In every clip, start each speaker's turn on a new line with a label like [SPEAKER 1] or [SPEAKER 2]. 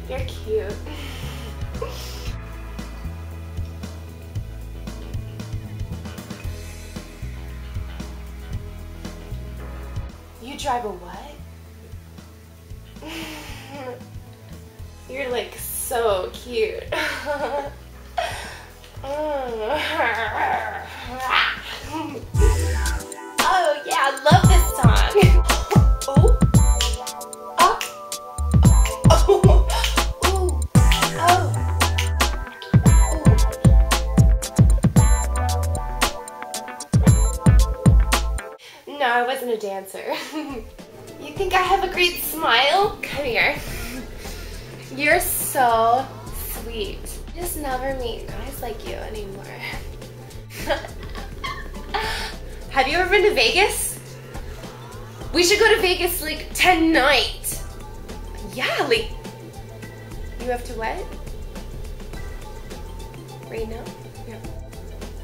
[SPEAKER 1] You're cute. You drive a what? You're like so cute. Oh yeah, I love this song. Oh. Oh. Oh. Ooh. Oh. Ooh. No, I wasn't a dancer. You think I have a great smile? Come here. You're so sweet. You just never meet guys like you anymore. Have you ever been to Vegas? We should go to Vegas like tonight. Yeah, like, you have to what? Right now? Yeah.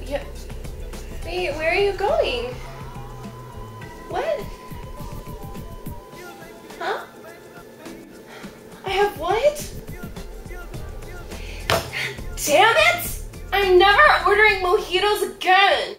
[SPEAKER 1] Yeah. Wait, where are you going? What? Huh? I have what? Damn it! I'm never ordering mojitos again!